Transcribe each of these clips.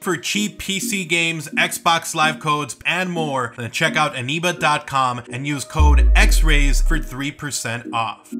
For cheap PC games, Xbox Live codes, and more, then check out aniba.com and use code XRAYZ for 3% off.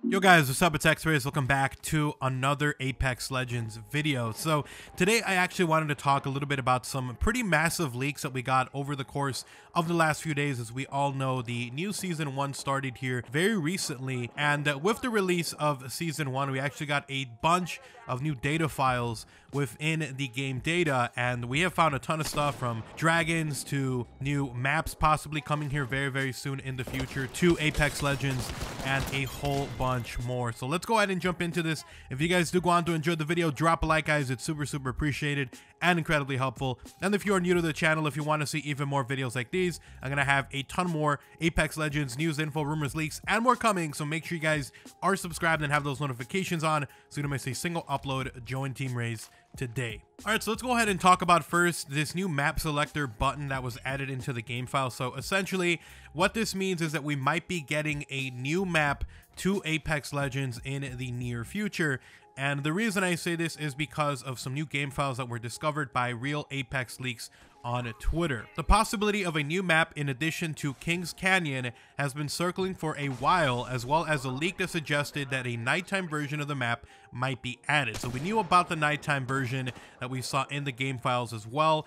Yo guys, what's up? It's XRAYZ. Welcome back to another Apex Legends video. So today I actually wanted to talk a little bit about some pretty massive leaks that we got over the course of the last few days. As we all know, the new Season 1 started here very recently, and with the release of Season 1, we actually got a bunch of new data files within the game data, and we have found a ton of stuff from dragons to new maps possibly coming here very soon in the future to Apex Legends and a whole bunch more. So let's go ahead and jump into this. If you guys do go on to enjoy the video, drop a like, guys. It's super appreciated and incredibly helpful. And if you are new to the channel, if you want to see even more videos like these, I'm gonna have a ton more Apex Legends news, info, rumors, leaks, and more coming. So make sure you guys are subscribed and have those notifications on so you don't miss a single upload. Join Team Rayz today. All right, so let's go ahead and talk about first this new map selector button that was added into the game file. So essentially what this means is that we might be getting a new map to Apex Legends in the near future. And the reason I say this is because of some new game files that were discovered by real Apex leaks on Twitter. The possibility of a new map in addition to Kings Canyon has been circling for a while, as well as a leak that suggested that a nighttime version of the map might be added. So we knew about the nighttime version that we saw in the game files as well.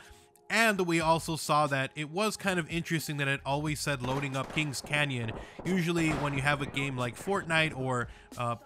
And we also saw that it was kind of interesting that it always said loading up Kings Canyon. Usually when you have a game like Fortnite or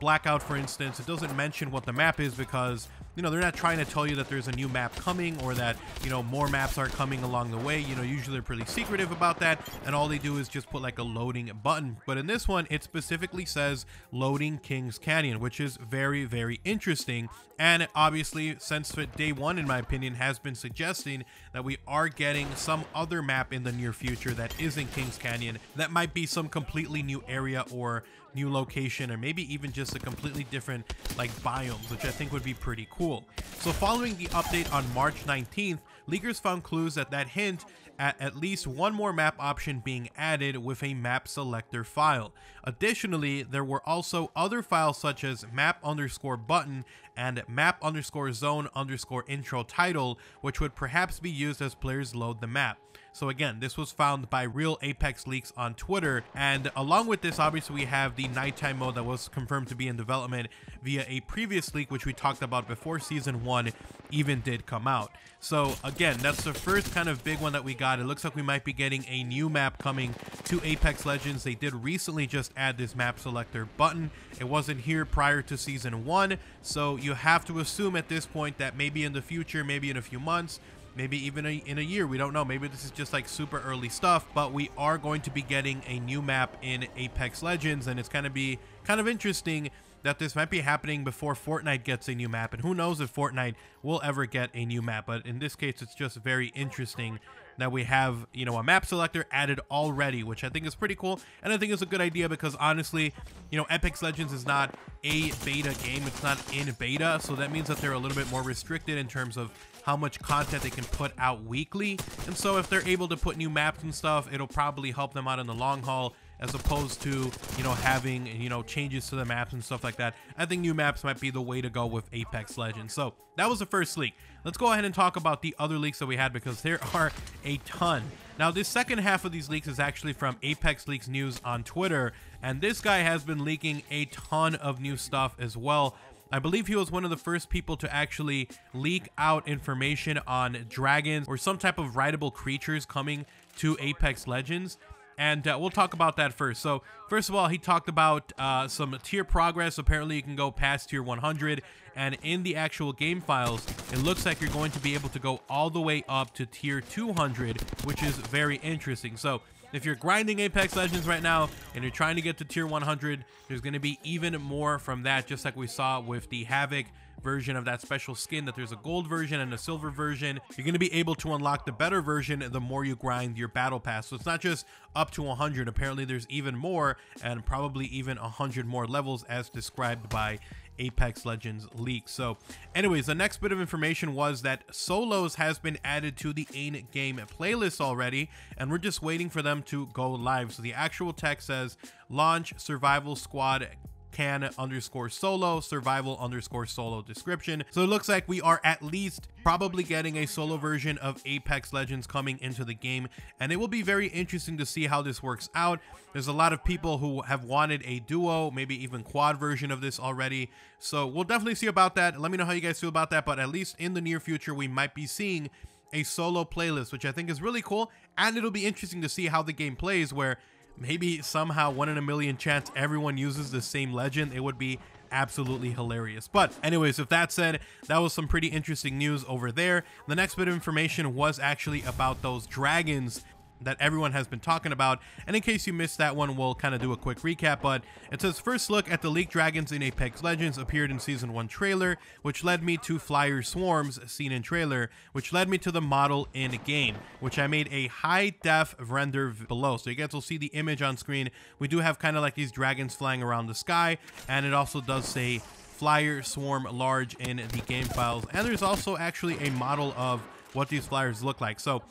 Blackout, for instance, it doesn't mention what the map is because, you know, they're not trying to tell you that there's a new map coming or that, you know, more maps are coming along the way. You know, usually they're pretty secretive about that, and all they do is just put like a loading button. But in this one, it specifically says loading Kings Canyon, which is very interesting. And obviously, since day one, in my opinion, has been suggesting that we are getting some other map in the near future that isn't Kings Canyon. That might be some completely new area or new location, or maybe even just a completely different like biomes, which I think would be pretty cool. So following the update on March 19th, leakers found clues that hint at least one more map option being added with a map selector file. Additionally, there were also other files such as map_button and map_zone_intro title, which would perhaps be used as players load the map. So again, this was found by real Apex leaks on Twitter, and along with this, obviously we have the nighttime mode that was confirmed to be in development via a previous leak, which we talked about before Season 1 even did come out. So again, that's the first kind of big one that we got. It looks like we might be getting a new map coming to Apex Legends. They did recently just add this map selector button. It wasn't here prior to Season 1, so you have to assume at this point that maybe in the future, maybe in a few months, maybe even in a year, we don't know, maybe this is just like super early stuff, but we are going to be getting a new map in Apex Legends, and it's going to be kind of interesting that this might be happening before Fortnite gets a new map, and who knows if Fortnite will ever get a new map. But in this case, it's just very interesting that we have, you know, a map selector added already, which I think is pretty cool, and I think it's a good idea because honestly, you know, Apex Legends is not a beta game, it's not in beta, so that means that they're a little bit more restricted in terms of how much content they can put out weekly. And so if they're able to put new maps and stuff, it'll probably help them out in the long haul, as opposed to, you know, having, you know, changes to the maps and stuff like that. I think new maps might be the way to go with Apex Legends. So that was the first leak. Let's go ahead and talk about the other leaks that we had, because there are a ton. Now, this second half of these leaks is actually from Apex Leaks News on Twitter, and this guy has been leaking a ton of new stuff as well. I believe he was one of the first people to actually leak out information on dragons or some type of rideable creatures coming to Apex Legends. And we'll talk about that first. So first of all, he talked about some tier progress. Apparently you can go past tier 100, and in the actual game files, it looks like you're going to be able to go all the way up to tier 200, which is very interesting. So if you're grinding Apex Legends right now and you're trying to get to tier 100, there's going to be even more from that, just like we saw with the Havoc version of that special skin, that there's a gold version and a silver version. You're going to be able to unlock the better version the more you grind your battle pass. So it's not just up to 100. Apparently there's even more, and probably even 100 more levels as described by Apex Legends leak. So anyways, the next bit of information was that solos has been added to the in-game playlist already, and we're just waiting for them to go live. So the actual text says launch survival squad can_solo, survival_solo description. So it looks like we are at least probably getting a solo version of Apex Legends coming into the game, and it will be very interesting to see how this works out. There's a lot of people who have wanted a duo, maybe even quad version of this already, so we'll definitely see about that. Let me know how you guys feel about that, but at least in the near future we might be seeing a solo playlist, which I think is really cool, and it'll be interesting to see how the game plays, where maybe somehow 1 in a million chance everyone uses the same legend. It would be absolutely hilarious. But anyways, with that said, that was some pretty interesting news over there. The next bit of information was actually about those dragons that everyone has been talking about, and in case you missed that one, we'll kind of do a quick recap. But it says, first look at the leaked dragons in Apex Legends appeared in Season 1 trailer, which led me to Flyer Swarms seen in trailer, which led me to the model in game, which I made a high def render below, so you guys will see the image on screen. We do have kind of like these dragons flying around the sky, and it also does say Flyer Swarm large in the game files, and there's also actually a model of what these flyers look like. So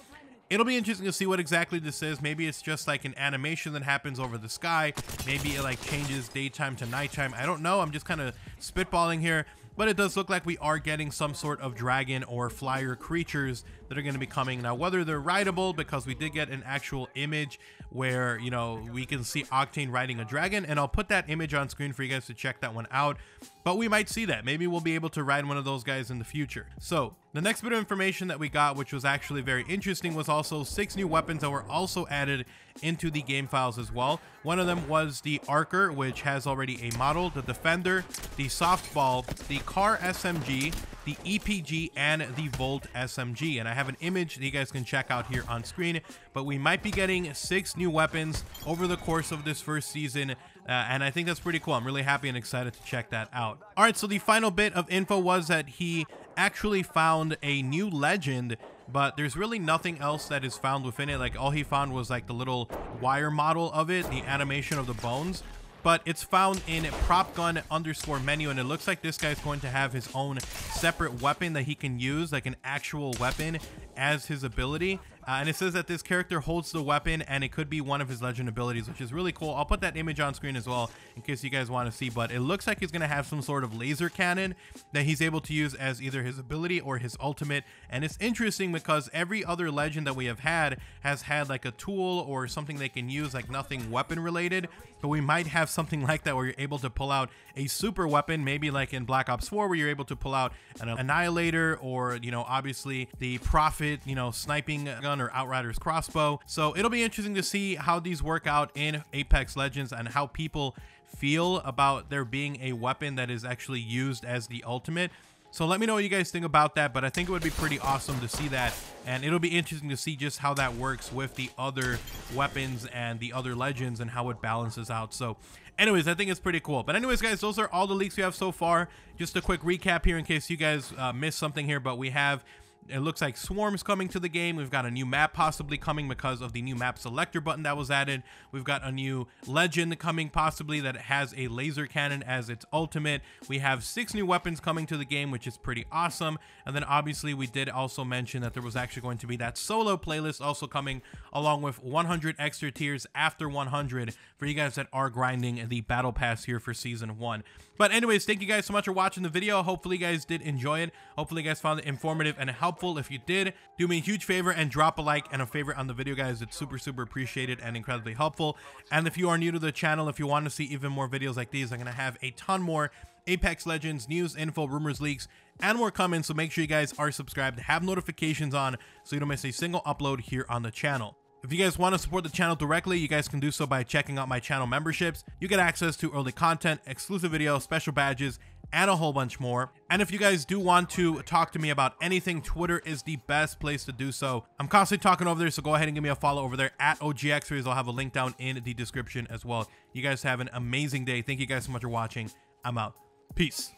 it'll be interesting to see what exactly this is. Maybe it's just like an animation that happens over the sky. Maybe it like changes daytime to nighttime. I don't know. I'm just kind of spitballing here. But it does look like we are getting some sort of dragon or flyer creatures that are going to be coming. Now, whether they're rideable, because we did get an actual image where, you know, we can see Octane riding a dragon, and I'll put that image on screen for you guys to check that one out. But we might see that. Maybe we'll be able to ride one of those guys in the future. So the next bit of information that we got, which was actually very interesting, was also 6 new weapons that were also added into the game files as well. One of them was the Archer, which has already a model, the Defender, the Softball, the Car SMG, the EPG, and the Volt SMG. And I have an image that you guys can check out here on screen, but we might be getting 6 new weapons over the course of this first season, and I think that's pretty cool. I'm really happy and excited to check that out. All right, so the final bit of info was that he actually found a new legend, but there's really nothing else that is found within it. Like, all he found was like the little wire model of it, the animation of the bones, but it's found in PropGun_menu, and it looks like this guy's going to have his own separate weapon that he can use, like an actual weapon as his ability. And it says that this character holds the weapon, and it could be one of his legend abilities, which is really cool. I'll put that image on screen as well in case you guys want to see, but it looks like he's going to have some sort of laser cannon that he's able to use as either his ability or his ultimate. And it's interesting because every other legend that we have had has had like a tool or something they can use, like nothing weapon related, but we might have something like that where you're able to pull out a super weapon, maybe like in Black Ops 4 where you're able to pull out an Annihilator, or, you know, obviously the Prophet, you know, sniping gun, or Outrider's crossbow. So it'll be interesting to see how these work out in Apex Legends and how people feel about there being a weapon that is actually used as the ultimate. So let me know what you guys think about that, but I think it would be pretty awesome to see that, and it'll be interesting to see just how that works with the other weapons and the other legends and how it balances out. So anyways, I think it's pretty cool. But anyways, guys, those are all the leaks we have so far. Just a quick recap here in case you guys missed something here, but we have, it looks like Swarms coming to the game. We've got a new map possibly coming because of the new map selector button that was added. We've got a new legend coming possibly that has a laser cannon as its ultimate. We have 6 new weapons coming to the game, which is pretty awesome. And then obviously we did also mention that there was actually going to be that solo playlist also coming, along with 100 extra tiers after 100 for you guys that are grinding the battle pass here for season 1. But anyways, thank you guys so much for watching the video. Hopefully you guys did enjoy it. Hopefully you guys found it informative and helpful. If you did, do me a huge favor and drop a like and a favorite on the video, guys. It's super appreciated and incredibly helpful. And if you are new to the channel, if you want to see even more videos like these, I'm going to have a ton more Apex Legends news, info, rumors, leaks, and more coming. So make sure you guys are subscribed, have notifications on so you don't miss a single upload here on the channel. If you guys want to support the channel directly, you guys can do so by checking out my channel memberships. You get access to early content, exclusive videos, special badges, and a whole bunch more. And if you guys do want to talk to me about anything, Twitter is the best place to do so. I'm constantly talking over there, so go ahead and give me a follow over there at OGXRAYZ. I'll have a link down in the description as well. You guys have an amazing day. Thank you guys so much for watching. I'm out. Peace.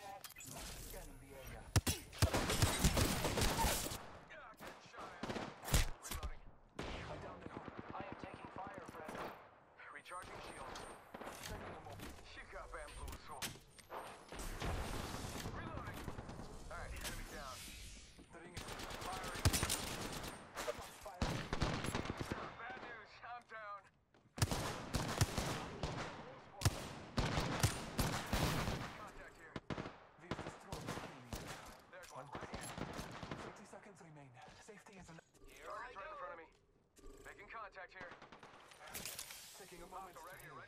taking a moment to hear